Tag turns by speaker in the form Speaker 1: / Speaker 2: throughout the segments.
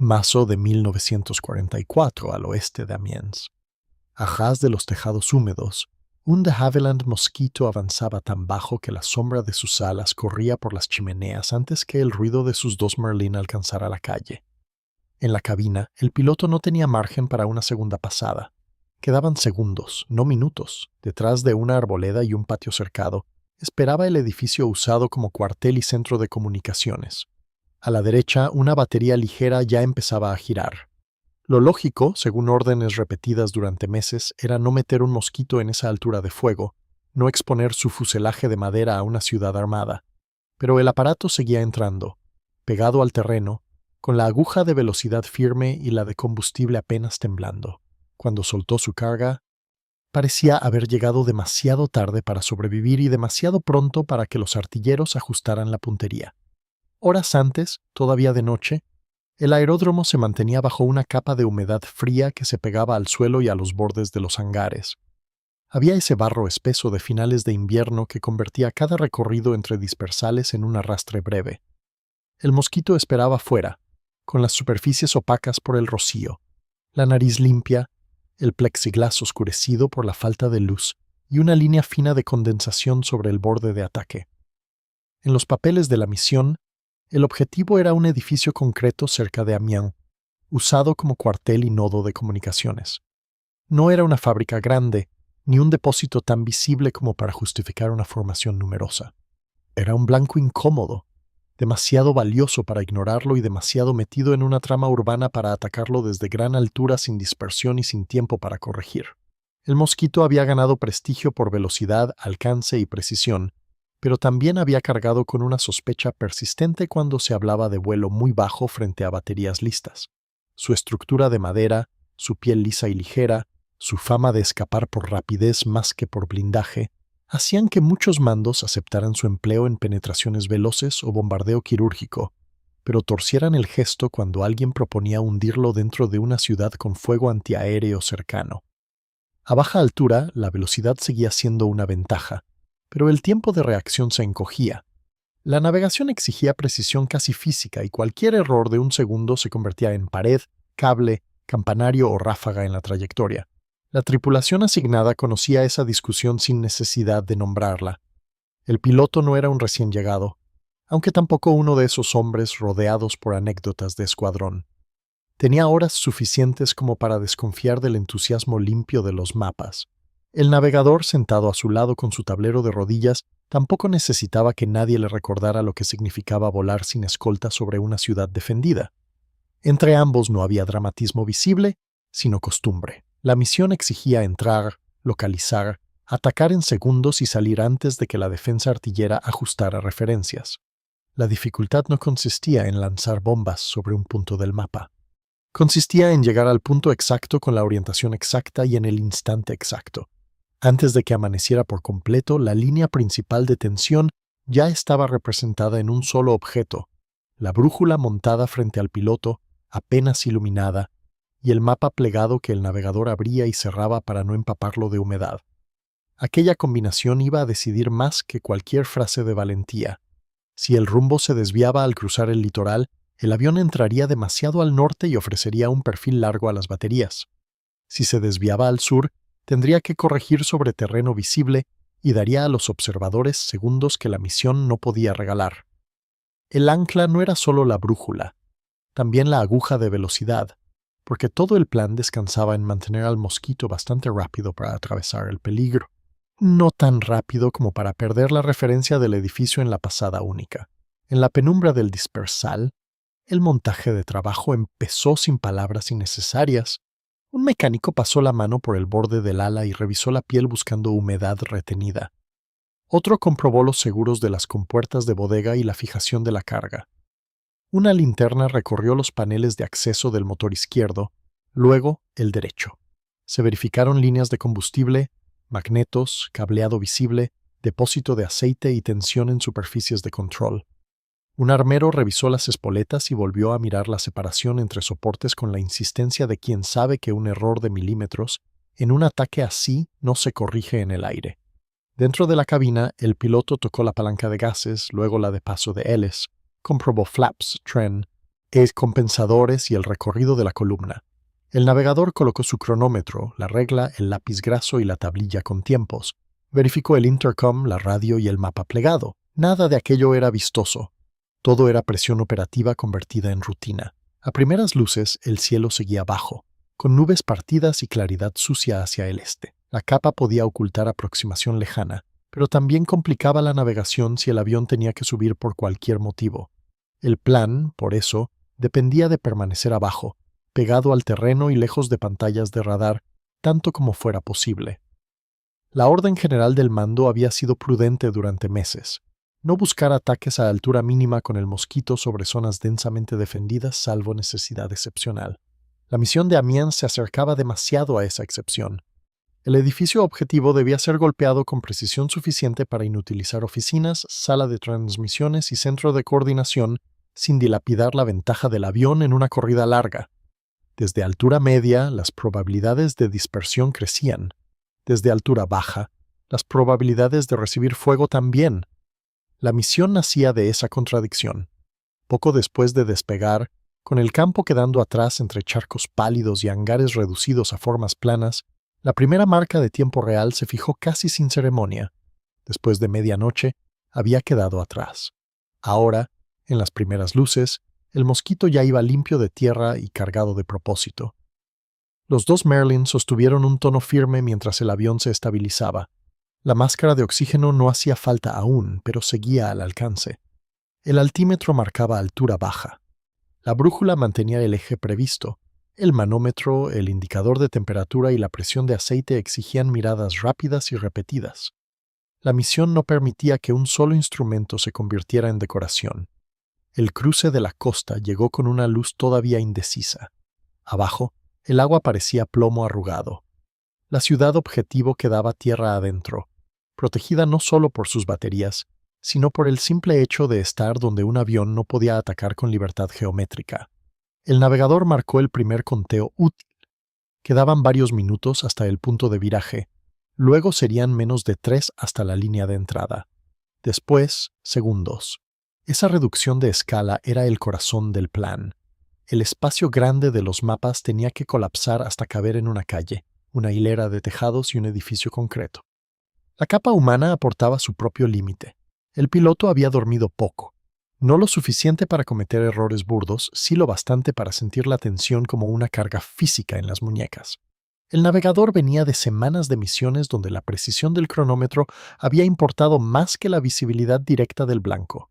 Speaker 1: Mazo de 1944 al oeste de Amiens. A ras de los tejados húmedos, un de Havilland mosquito avanzaba tan bajo que la sombra de sus alas corría por las chimeneas antes que el ruido de sus dos Merlin alcanzara la calle. En la cabina, el piloto no tenía margen para una segunda pasada. Quedaban segundos, no minutos. Detrás de una arboleda y un patio cercado, esperaba el edificio usado como cuartel y centro de comunicaciones. A la derecha, una batería ligera ya empezaba a girar. Lo lógico, según órdenes repetidas durante meses, era no meter un mosquito en esa altura de fuego, no exponer su fuselaje de madera a una ciudad armada. Pero el aparato seguía entrando, pegado al terreno, con la aguja de velocidad firme y la de combustible apenas temblando. Cuando soltó su carga, parecía haber llegado demasiado tarde para sobrevivir y demasiado pronto para que los artilleros ajustaran la puntería. Horas antes, todavía de noche, el aeródromo se mantenía bajo una capa de humedad fría que se pegaba al suelo y a los bordes de los hangares. Había ese barro espeso de finales de invierno que convertía cada recorrido entre dispersales en un arrastre breve. El mosquito esperaba fuera, con las superficies opacas por el rocío, la nariz limpia, el plexiglas oscurecido por la falta de luz y una línea fina de condensación sobre el borde de ataque. En los papeles de la misión, el objetivo era un edificio concreto cerca de Amiens, usado como cuartel y nodo de comunicaciones. No era una fábrica grande, ni un depósito tan visible como para justificar una formación numerosa. Era un blanco incómodo, demasiado valioso para ignorarlo y demasiado metido en una trama urbana para atacarlo desde gran altura sin dispersión y sin tiempo para corregir. El mosquito había ganado prestigio por velocidad, alcance y precisión, pero también había cargado con una sospecha persistente cuando se hablaba de vuelo muy bajo frente a baterías listas. Su estructura de madera, su piel lisa y ligera, su fama de escapar por rapidez más que por blindaje, hacían que muchos mandos aceptaran su empleo en penetraciones veloces o bombardeo quirúrgico, pero torcieran el gesto cuando alguien proponía hundirlo dentro de una ciudad con fuego antiaéreo cercano. A baja altura, la velocidad seguía siendo una ventaja, pero el tiempo de reacción se encogía. La navegación exigía precisión casi física y cualquier error de un segundo se convertía en pared, cable, campanario o ráfaga en la trayectoria. La tripulación asignada conocía esa discusión sin necesidad de nombrarla. El piloto no era un recién llegado, aunque tampoco uno de esos hombres rodeados por anécdotas de escuadrón. Tenía horas suficientes como para desconfiar del entusiasmo limpio de los mapas. El navegador, sentado a su lado con su tablero de rodillas, tampoco necesitaba que nadie le recordara lo que significaba volar sin escolta sobre una ciudad defendida. Entre ambos no había dramatismo visible, sino costumbre. La misión exigía entrar, localizar, atacar en segundos y salir antes de que la defensa artillera ajustara referencias. La dificultad no consistía en lanzar bombas sobre un punto del mapa. Consistía en llegar al punto exacto con la orientación exacta y en el instante exacto. Antes de que amaneciera por completo, la línea principal de tensión ya estaba representada en un solo objeto, la brújula montada frente al piloto, apenas iluminada, y el mapa plegado que el navegador abría y cerraba para no empaparlo de humedad. Aquella combinación iba a decidir más que cualquier frase de valentía. Si el rumbo se desviaba al cruzar el litoral, el avión entraría demasiado al norte y ofrecería un perfil largo a las baterías. Si se desviaba al sur, tendría que corregir sobre terreno visible y daría a los observadores segundos que la misión no podía regalar. El ancla no era solo la brújula, también la aguja de velocidad, porque todo el plan descansaba en mantener al mosquito bastante rápido para atravesar el peligro. No tan rápido como para perder la referencia del edificio en la pasada única. En la penumbra del dispersal, el montaje de trabajo empezó sin palabras innecesarias. Un mecánico pasó la mano por el borde del ala y revisó la piel buscando humedad retenida. Otro comprobó los seguros de las compuertas de bodega y la fijación de la carga. Una linterna recorrió los paneles de acceso del motor izquierdo, luego el derecho. Se verificaron líneas de combustible, magnetos, cableado visible, depósito de aceite y tensión en superficies de control. Un armero revisó las espoletas y volvió a mirar la separación entre soportes con la insistencia de quien sabe que un error de milímetros en un ataque así no se corrige en el aire. Dentro de la cabina, el piloto tocó la palanca de gases, luego la de paso de hélice, comprobó flaps, tren, compensadores y el recorrido de la columna. El navegador colocó su cronómetro, la regla, el lápiz graso y la tablilla con tiempos. Verificó el intercom, la radio y el mapa plegado. Nada de aquello era vistoso. Todo era presión operativa convertida en rutina. A primeras luces, el cielo seguía bajo, con nubes partidas y claridad sucia hacia el este. La capa podía ocultar aproximación lejana, pero también complicaba la navegación si el avión tenía que subir por cualquier motivo. El plan, por eso, dependía de permanecer abajo, pegado al terreno y lejos de pantallas de radar, tanto como fuera posible. La orden general del mando había sido prudente durante meses. No buscar ataques a altura mínima con el Mosquito sobre zonas densamente defendidas salvo necesidad excepcional. La misión de Amiens se acercaba demasiado a esa excepción. El edificio objetivo debía ser golpeado con precisión suficiente para inutilizar oficinas, sala de transmisiones y centro de coordinación sin dilapidar la ventaja del avión en una corrida larga. Desde altura media, las probabilidades de dispersión crecían. Desde altura baja, las probabilidades de recibir fuego también. La misión nacía de esa contradicción. Poco después de despegar, con el campo quedando atrás entre charcos pálidos y hangares reducidos a formas planas, la primera marca de tiempo real se fijó casi sin ceremonia. Después de medianoche, había quedado atrás. Ahora, en las primeras luces, el Mosquito ya iba limpio de tierra y cargado de propósito. Los dos Merlin sostuvieron un tono firme mientras el avión se estabilizaba. La máscara de oxígeno no hacía falta aún, pero seguía al alcance. El altímetro marcaba altura baja. La brújula mantenía el eje previsto. El manómetro, el indicador de temperatura y la presión de aceite exigían miradas rápidas y repetidas. La misión no permitía que un solo instrumento se convirtiera en decoración. El cruce de la costa llegó con una luz todavía indecisa. Abajo, el agua parecía plomo arrugado. La ciudad objetivo quedaba tierra adentro, protegida no solo por sus baterías, sino por el simple hecho de estar donde un avión no podía atacar con libertad geométrica. El navegador marcó el primer conteo útil. Quedaban varios minutos hasta el punto de viraje. Luego serían menos de 3 hasta la línea de entrada. Después, segundos. Esa reducción de escala era el corazón del plan. El espacio grande de los mapas tenía que colapsar hasta caber en una calle, una hilera de tejados y un edificio concreto. La capa humana aportaba su propio límite. El piloto había dormido poco. No lo suficiente para cometer errores burdos, sí lo bastante para sentir la tensión como una carga física en las muñecas. El navegador venía de semanas de misiones donde la precisión del cronómetro había importado más que la visibilidad directa del blanco.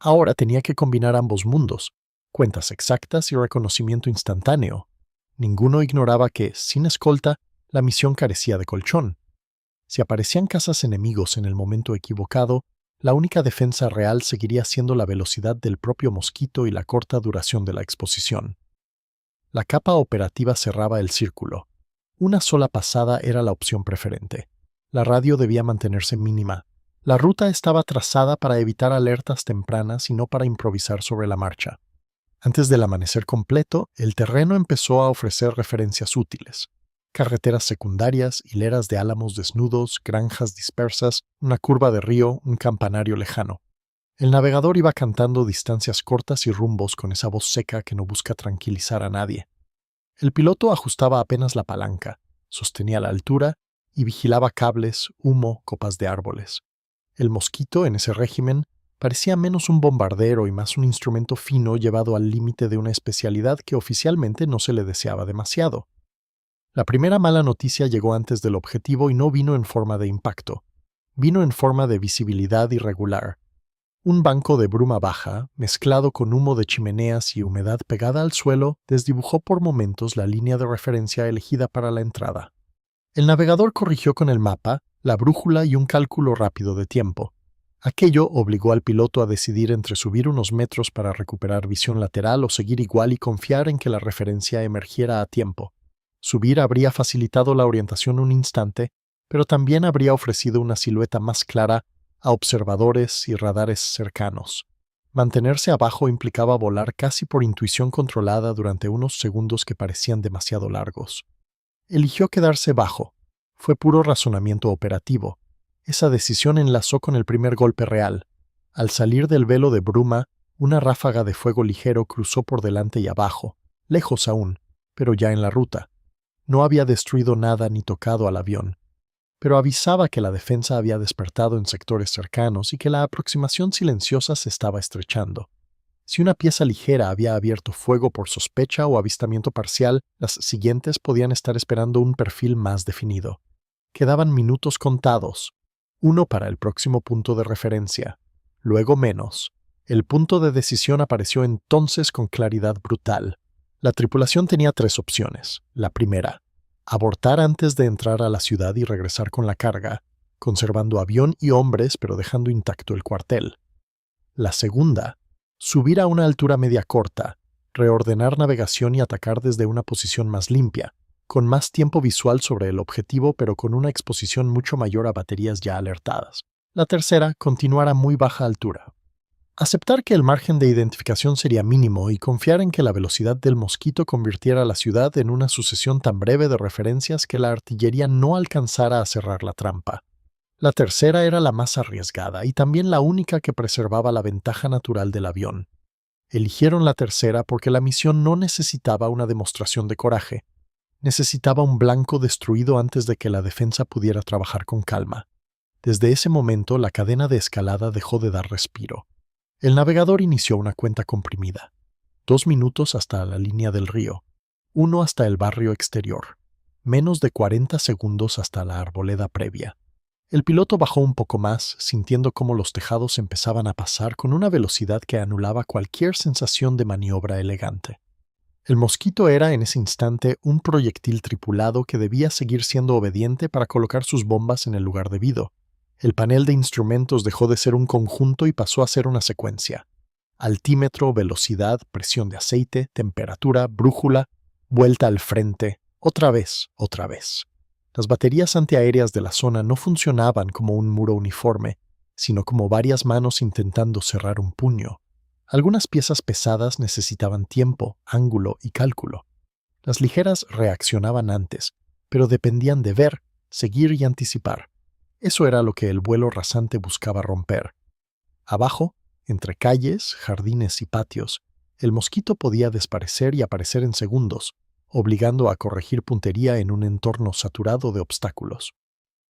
Speaker 1: Ahora tenía que combinar ambos mundos, cuentas exactas y reconocimiento instantáneo. Ninguno ignoraba que, sin escolta, la misión carecía de colchón. Si aparecían cazas enemigos en el momento equivocado, la única defensa real seguiría siendo la velocidad del propio Mosquito y la corta duración de la exposición. La capa operativa cerraba el círculo. Una sola pasada era la opción preferente. La radio debía mantenerse mínima. La ruta estaba trazada para evitar alertas tempranas y no para improvisar sobre la marcha. Antes del amanecer completo, el terreno empezó a ofrecer referencias útiles. Carreteras secundarias, hileras de álamos desnudos, granjas dispersas, una curva de río, un campanario lejano. El navegador iba cantando distancias cortas y rumbos con esa voz seca que no busca tranquilizar a nadie. El piloto ajustaba apenas la palanca, sostenía la altura y vigilaba cables, humo, copas de árboles. El Mosquito, en ese régimen, parecía menos un bombardero y más un instrumento fino llevado al límite de una especialidad que oficialmente no se le deseaba demasiado. La primera mala noticia llegó antes del objetivo y no vino en forma de impacto. Vino en forma de visibilidad irregular. Un banco de bruma baja, mezclado con humo de chimeneas y humedad pegada al suelo, desdibujó por momentos la línea de referencia elegida para la entrada. El navegador corrigió con el mapa, la brújula y un cálculo rápido de tiempo. Aquello obligó al piloto a decidir entre subir unos metros para recuperar visión lateral o seguir igual y confiar en que la referencia emergiera a tiempo. Subir habría facilitado la orientación un instante, pero también habría ofrecido una silueta más clara a observadores y radares cercanos. Mantenerse abajo implicaba volar casi por intuición controlada durante unos segundos que parecían demasiado largos. Eligió quedarse bajo. Fue puro razonamiento operativo. Esa decisión enlazó con el primer golpe real. Al salir del velo de bruma, Una ráfaga de fuego ligero cruzó por delante y abajo, lejos aún, pero ya en la ruta. No había destruido nada ni tocado al avión, pero avisaba que la defensa había despertado en sectores cercanos y que la aproximación silenciosa se estaba estrechando. Si una pieza ligera había abierto fuego por sospecha o avistamiento parcial, las siguientes podían estar esperando un perfil más definido. Quedaban minutos contados, uno para el próximo punto de referencia, luego menos. El punto de decisión apareció entonces con claridad brutal. La tripulación tenía 3 opciones. La primera, abortar antes de entrar a la ciudad y regresar con la carga, conservando avión y hombres pero dejando intacto el cuartel. La segunda, subir a una altura media corta, reordenar navegación y atacar desde una posición más limpia, con más tiempo visual sobre el objetivo pero con una exposición mucho mayor a baterías ya alertadas. La tercera, continuar a muy baja altura. Aceptar que el margen de identificación sería mínimo y confiar en que la velocidad del mosquito convirtiera a la ciudad en una sucesión tan breve de referencias que la artillería no alcanzara a cerrar la trampa. La tercera era la más arriesgada y también la única que preservaba la ventaja natural del avión. Eligieron la tercera porque la misión no necesitaba una demostración de coraje. Necesitaba un blanco destruido antes de que la defensa pudiera trabajar con calma. Desde ese momento, la cadena de escalada dejó de dar respiro. El navegador inició una cuenta comprimida. 2 minutos hasta la línea del río. 1 hasta el barrio exterior. Menos de 40 segundos hasta la arboleda previa. El piloto bajó un poco más, sintiendo cómo los tejados empezaban a pasar con una velocidad que anulaba cualquier sensación de maniobra elegante. El mosquito era en ese instante un proyectil tripulado que debía seguir siendo obediente para colocar sus bombas en el lugar debido. El panel de instrumentos dejó de ser un conjunto y pasó a ser una secuencia. Altímetro, velocidad, presión de aceite, temperatura, brújula, vuelta al frente, otra vez, otra vez. Las baterías antiaéreas de la zona no funcionaban como un muro uniforme, sino como varias manos intentando cerrar un puño. Algunas piezas pesadas necesitaban tiempo, ángulo y cálculo. Las ligeras reaccionaban antes, pero dependían de ver, seguir y anticipar. Eso era lo que el vuelo rasante buscaba romper. Abajo, entre calles, jardines y patios, el mosquito podía desaparecer y aparecer en segundos, obligando a corregir puntería en un entorno saturado de obstáculos.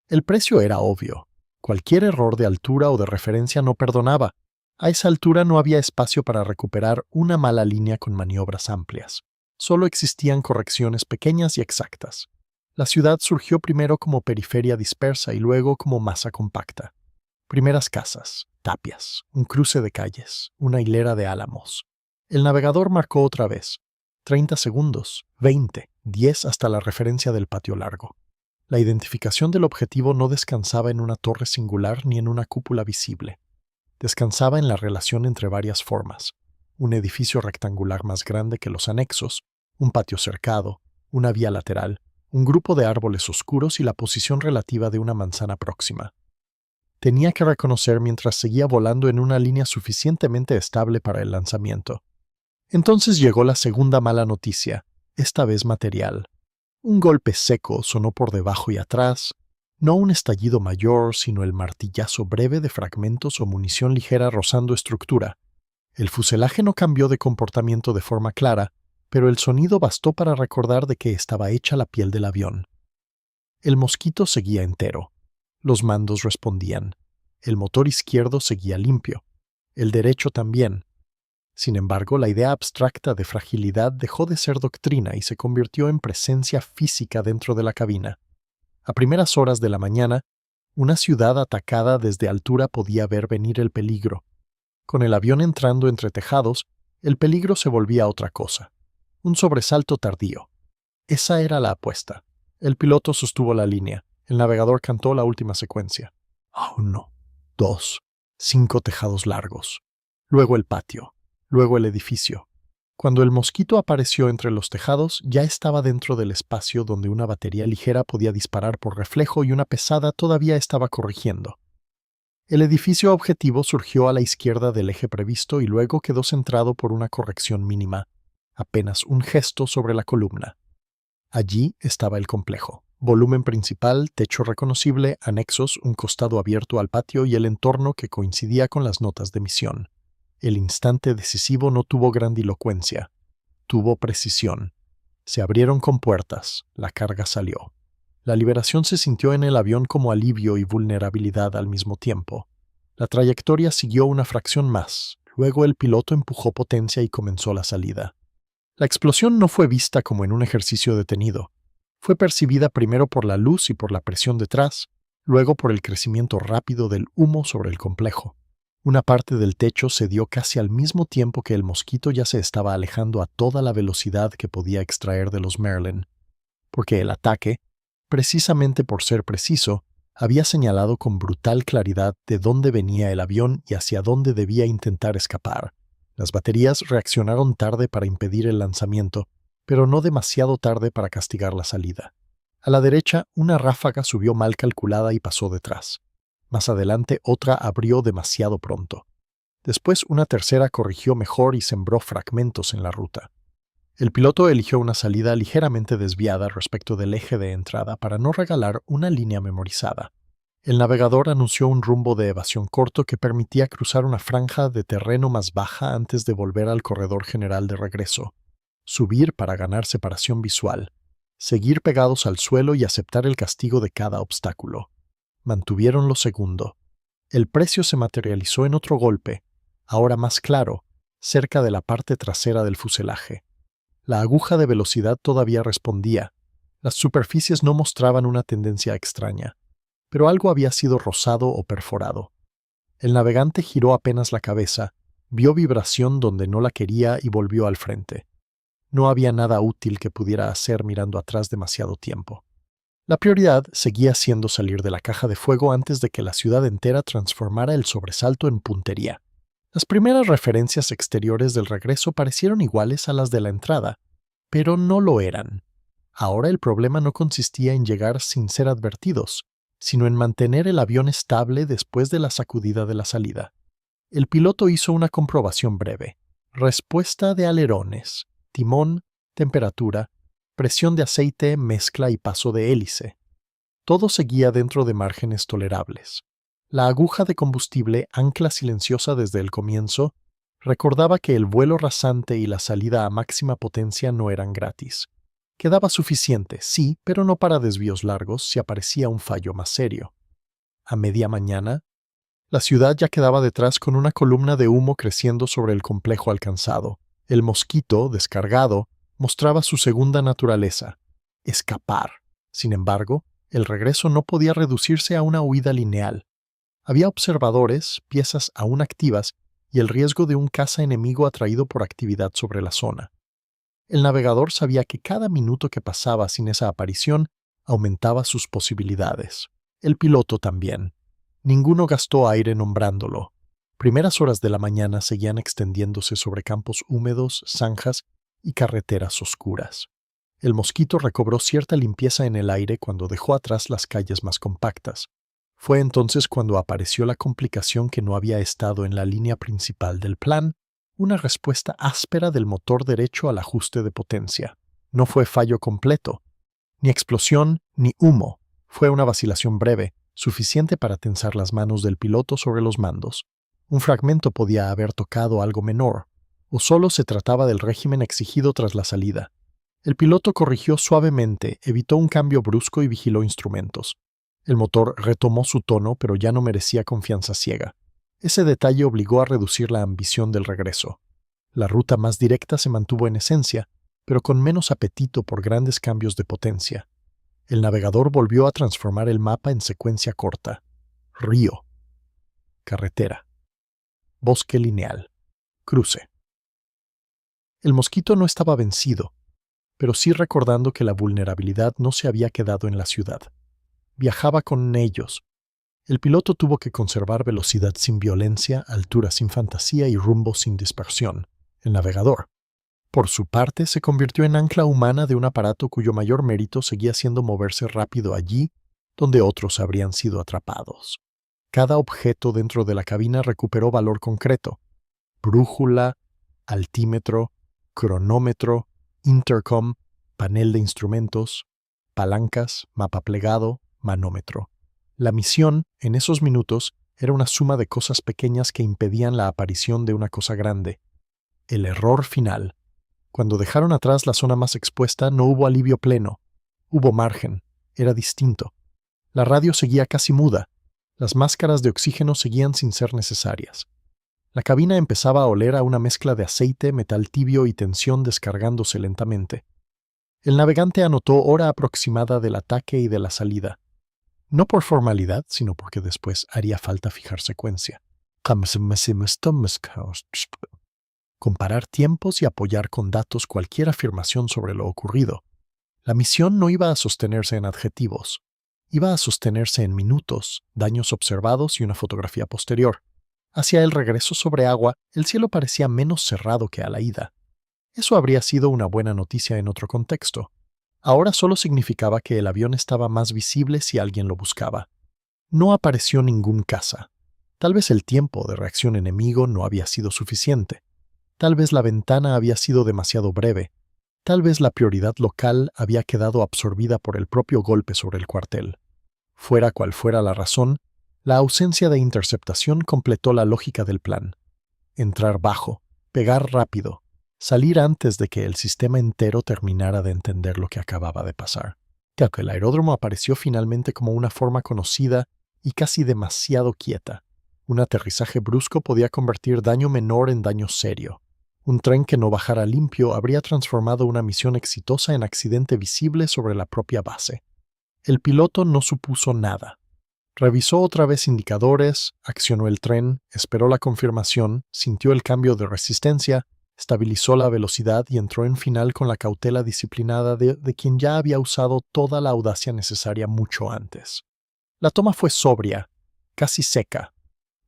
Speaker 1: El precio era obvio. Cualquier error de altura o de referencia no perdonaba. A esa altura no había espacio para recuperar una mala línea con maniobras amplias. Solo existían correcciones pequeñas y exactas. La ciudad surgió primero como periferia dispersa y luego como masa compacta. Primeras casas, tapias, un cruce de calles, una hilera de álamos. El navegador marcó otra vez. 30 segundos, 20, 10 hasta la referencia del patio largo. La identificación del objetivo no descansaba en una torre singular ni en una cúpula visible. Descansaba en la relación entre varias formas. Un edificio rectangular más grande que los anexos, un patio cercado, una vía lateral, un grupo de árboles oscuros y la posición relativa de una manzana próxima. Tenía que reconocer mientras seguía volando en una línea suficientemente estable para el lanzamiento. Entonces llegó la segunda mala noticia, esta vez material. Un golpe seco sonó por debajo y atrás, no un estallido mayor, sino el martillazo breve de fragmentos o munición ligera rozando estructura. El fuselaje no cambió de comportamiento de forma clara, pero el sonido bastó para recordar de qué estaba hecha la piel del avión. El mosquito seguía entero. Los mandos respondían. El motor izquierdo seguía limpio. El derecho también. Sin embargo, la idea abstracta de fragilidad dejó de ser doctrina y se convirtió en presencia física dentro de la cabina. A primeras horas de la mañana, una ciudad atacada desde altura podía ver venir el peligro. Con el avión entrando entre tejados, el peligro se volvía otra cosa. Un sobresalto tardío. Esa era la apuesta. El piloto sostuvo la línea. El navegador cantó la última secuencia. 1, 2, 5 tejados largos. Luego el patio. Luego el edificio. Cuando el mosquito apareció entre los tejados, ya estaba dentro del espacio donde una batería ligera podía disparar por reflejo y una pesada todavía estaba corrigiendo. El edificio objetivo surgió a la izquierda del eje previsto y luego quedó centrado por una corrección mínima, apenas un gesto sobre la columna. Allí estaba el complejo. Volumen principal, techo reconocible, anexos, un costado abierto al patio y el entorno que coincidía con las notas de misión. El instante decisivo no tuvo grandilocuencia, tuvo precisión. Se abrieron compuertas, la carga salió. La liberación se sintió en el avión como alivio y vulnerabilidad al mismo tiempo. La trayectoria siguió una fracción más, luego el piloto empujó potencia y comenzó la salida. La explosión no fue vista como en un ejercicio detenido. Fue percibida primero por la luz y por la presión detrás, luego por el crecimiento rápido del humo sobre el complejo. Una parte del techo cedió casi al mismo tiempo que el mosquito ya se estaba alejando a toda la velocidad que podía extraer de los Merlin, porque el ataque, precisamente por ser preciso, había señalado con brutal claridad de dónde venía el avión y hacia dónde debía intentar escapar. Las baterías reaccionaron tarde para impedir el lanzamiento, pero no demasiado tarde para castigar la salida. A la derecha, una ráfaga subió mal calculada y pasó detrás. Más adelante, otra abrió demasiado pronto. Después, una tercera corrigió mejor y sembró fragmentos en la ruta. El piloto eligió una salida ligeramente desviada respecto del eje de entrada para no regalar una línea memorizada. El navegador anunció un rumbo de evasión corto que permitía cruzar una franja de terreno más baja antes de volver al corredor general de regreso, subir para ganar separación visual, seguir pegados al suelo y aceptar el castigo de cada obstáculo. Mantuvieron lo segundo. El precio se materializó en otro golpe, ahora más claro, cerca de la parte trasera del fuselaje. La aguja de velocidad todavía respondía. Las superficies no mostraban una tendencia extraña, pero algo había sido rozado o perforado. El navegante giró apenas la cabeza, vio vibración donde no la quería y volvió al frente. No había nada útil que pudiera hacer mirando atrás demasiado tiempo. La prioridad seguía siendo salir de la caja de fuego antes de que la ciudad entera transformara el sobresalto en puntería. Las primeras referencias exteriores del regreso parecieron iguales a las de la entrada, pero no lo eran. Ahora el problema no consistía en llegar sin ser advertidos, sino en mantener el avión estable después de la sacudida de la salida. El piloto hizo una comprobación breve. Respuesta de alerones, timón, temperatura, presión de aceite, mezcla y paso de hélice. Todo seguía dentro de márgenes tolerables. La aguja de combustible, ancla silenciosa desde el comienzo, recordaba que el vuelo rasante y la salida a máxima potencia no eran gratis. Quedaba suficiente, sí, pero no para desvíos largos si aparecía un fallo más serio. A media mañana, la ciudad ya quedaba detrás con una columna de humo creciendo sobre el complejo alcanzado. El mosquito, descargado, mostraba su segunda naturaleza, escapar. Sin embargo, el regreso no podía reducirse a una huida lineal. Había observadores, piezas aún activas y el riesgo de un caza enemigo atraído por actividad sobre la zona. El navegador sabía que cada minuto que pasaba sin esa aparición aumentaba sus posibilidades. El piloto también. Ninguno gastó aire nombrándolo. Primeras horas de la mañana seguían extendiéndose sobre campos húmedos, zanjas y carreteras oscuras. El mosquito recobró cierta limpieza en el aire cuando dejó atrás las calles más compactas. Fue entonces cuando apareció la complicación que no había estado en la línea principal del plan, una respuesta áspera del motor derecho al ajuste de potencia. No fue fallo completo, ni explosión, ni humo. Fue una vacilación breve, suficiente para tensar las manos del piloto sobre los mandos. Un fragmento podía haber tocado algo menor, o solo se trataba del régimen exigido tras la salida. El piloto corrigió suavemente, evitó un cambio brusco y vigiló instrumentos. El motor retomó su tono, pero ya no merecía confianza ciega. Ese detalle obligó a reducir la ambición del regreso. La ruta más directa se mantuvo en esencia, pero con menos apetito por grandes cambios de potencia. El navegador volvió a transformar el mapa en secuencia corta. Río. Carretera. Bosque lineal. Cruce. El mosquito no estaba vencido, pero sí recordando que la vulnerabilidad no se había quedado en la ciudad. Viajaba con ellos. El piloto tuvo que conservar velocidad sin violencia, altura sin fantasía y rumbo sin dispersión. El navegador, por su parte, se convirtió en ancla humana de un aparato cuyo mayor mérito seguía siendo moverse rápido allí donde otros habrían sido atrapados. Cada objeto dentro de la cabina recuperó valor concreto. Brújula, altímetro, cronómetro, intercom, panel de instrumentos, palancas, mapa plegado, manómetro. La misión, en esos minutos, Era una suma de cosas pequeñas que impedían la aparición de una cosa grande. El error final. Cuando dejaron atrás la zona más expuesta, no hubo alivio pleno. Hubo margen. Era distinto. La radio seguía casi muda. Las máscaras de oxígeno seguían sin ser necesarias. La cabina empezaba a oler a una mezcla de aceite, metal tibio y tensión descargándose lentamente. El navegante anotó hora aproximada del ataque y de la salida. No por formalidad, sino porque después haría falta fijar secuencia. Comparar tiempos y apoyar con datos cualquier afirmación sobre lo ocurrido. La misión no iba a sostenerse en adjetivos. Iba a sostenerse en minutos, daños observados y una fotografía posterior. Hacia el regreso sobre agua, el cielo parecía menos cerrado que a la ida. Eso habría sido una buena noticia en otro contexto. Ahora solo significaba que el avión estaba más visible si alguien lo buscaba. No apareció ningún caza. Tal vez el tiempo de reacción enemigo no había sido suficiente. Tal vez la ventana había sido demasiado breve. Tal vez la prioridad local había quedado absorbida por el propio golpe sobre el cuartel. Fuera cual fuera la razón, la ausencia de interceptación completó la lógica del plan. Entrar bajo, pegar rápido, salir antes de que el sistema entero terminara de entender lo que acababa de pasar. El aeródromo apareció finalmente como una forma conocida y casi demasiado quieta. Un aterrizaje brusco podía convertir daño menor en daño serio. Un tren que no bajara limpio habría transformado una misión exitosa en accidente visible sobre la propia base. El piloto no supuso nada. Revisó otra vez indicadores, accionó el tren, esperó la confirmación, sintió el cambio de resistencia, estabilizó la velocidad y entró en final con la cautela disciplinada de quien ya había usado toda la audacia necesaria mucho antes. La toma fue sobria, casi seca.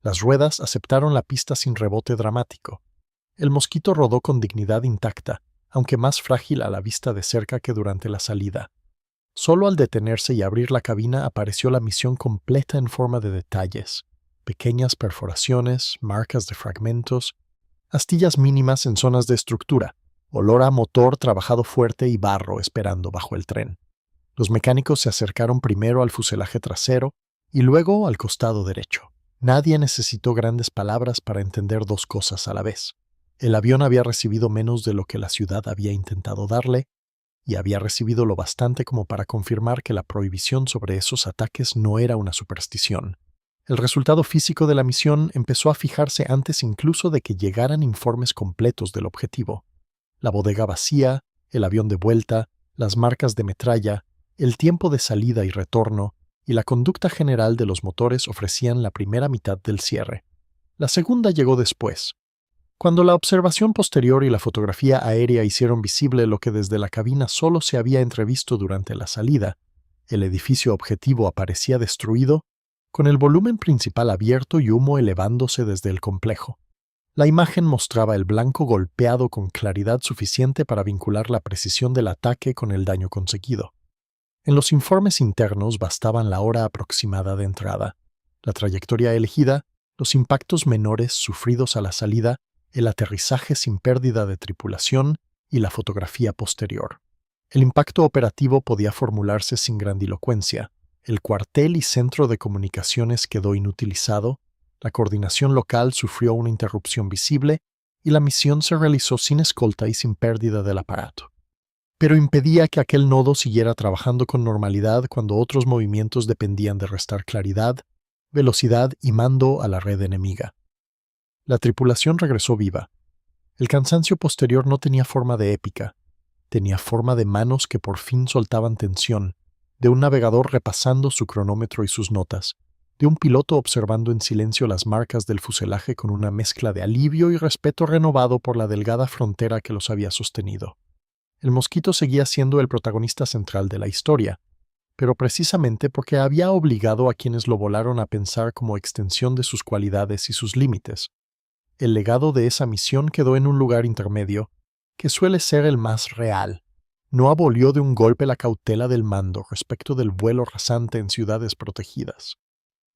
Speaker 1: Las ruedas aceptaron la pista sin rebote dramático. El mosquito rodó con dignidad intacta, aunque más frágil a la vista de cerca que durante la salida. Solo al detenerse y abrir la cabina apareció la misión completa en forma de detalles. Pequeñas perforaciones, marcas de fragmentos, astillas mínimas en zonas de estructura, olor a motor trabajado fuerte y barro esperando bajo el tren. Los mecánicos se acercaron primero al fuselaje trasero y luego al costado derecho. Nadie necesitó grandes palabras para entender dos cosas a la vez. El avión había recibido menos de lo que la ciudad había intentado darle, y había recibido lo bastante como para confirmar que la prohibición sobre esos ataques no era una superstición. El resultado físico de la misión empezó a fijarse antes incluso de que llegaran informes completos del objetivo. La bodega vacía, el avión de vuelta, las marcas de metralla, el tiempo de salida y retorno, y la conducta general de los motores ofrecían la primera mitad del cierre. La segunda llegó después. Cuando la observación posterior y la fotografía aérea hicieron visible lo que desde la cabina solo se había entrevisto durante la salida, el edificio objetivo aparecía destruido, con el volumen principal abierto y humo elevándose desde el complejo. La imagen mostraba el blanco golpeado con claridad suficiente para vincular la precisión del ataque con el daño conseguido. En los informes internos bastaban la hora aproximada de entrada, la trayectoria elegida, los impactos menores sufridos a la salida, el aterrizaje sin pérdida de tripulación y la fotografía posterior. El impacto operativo podía formularse sin grandilocuencia. El cuartel y centro de comunicaciones quedó inutilizado, la coordinación local sufrió una interrupción visible y la misión se realizó sin escolta y sin pérdida del aparato. Pero impedía que aquel nodo siguiera trabajando con normalidad cuando otros movimientos dependían de restar claridad, velocidad y mando a la red enemiga. La tripulación regresó viva. El cansancio posterior no tenía forma de épica, tenía forma de manos que por fin soltaban tensión, de un navegador repasando su cronómetro y sus notas, de un piloto observando en silencio las marcas del fuselaje con una mezcla de alivio y respeto renovado por la delgada frontera que los había sostenido. El mosquito seguía siendo el protagonista central de la historia, pero precisamente porque había obligado a quienes lo volaron a pensar como extensión de sus cualidades y sus límites. El legado de esa misión quedó en un lugar intermedio, que suele ser el más real. No abolió de un golpe la cautela del mando respecto del vuelo rasante en ciudades protegidas.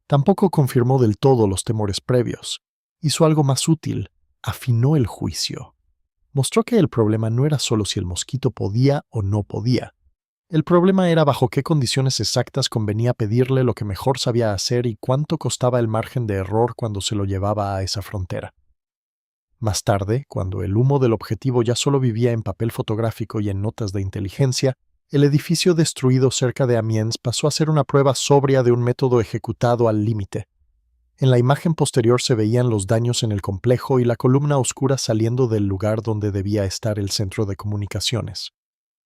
Speaker 1: Tampoco confirmó del todo los temores previos. Hizo algo más útil, afinó el juicio. Mostró que el problema no era solo si el mosquito podía o no podía. El problema era bajo qué condiciones exactas convenía pedirle lo que mejor sabía hacer y cuánto costaba el margen de error cuando se lo llevaba a esa frontera. Más tarde, cuando el humo del objetivo ya solo vivía en papel fotográfico y en notas de inteligencia, el edificio destruido cerca de Amiens pasó a ser una prueba sobria de un método ejecutado al límite. En la imagen posterior se veían los daños en el complejo y la columna oscura saliendo del lugar donde debía estar el centro de comunicaciones.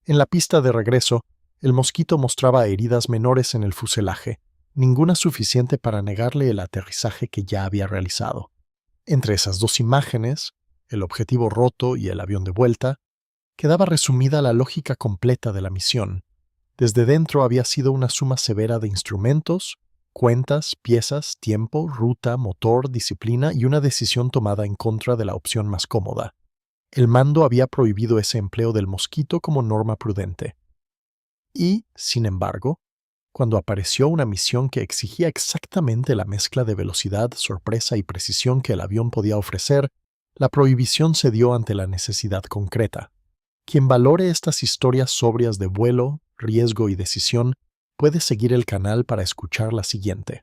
Speaker 1: En la pista de regreso, el Mosquito mostraba heridas menores en el fuselaje, ninguna suficiente para negarle el aterrizaje que ya había realizado. Entre esas dos imágenes, el objetivo roto y el avión de vuelta, quedaba resumida la lógica completa de la misión. Desde dentro había sido una suma severa de instrumentos, cuentas, piezas, tiempo, ruta, motor, disciplina y una decisión tomada en contra de la opción más cómoda. El mando había prohibido ese empleo del Mosquito como norma prudente. Y, sin embargo, cuando apareció una misión que exigía exactamente la mezcla de velocidad, sorpresa y precisión que el avión podía ofrecer, la prohibición cedió ante la necesidad concreta. Quien valore estas historias sobrias de vuelo, riesgo y decisión puede seguir el canal para escuchar la siguiente.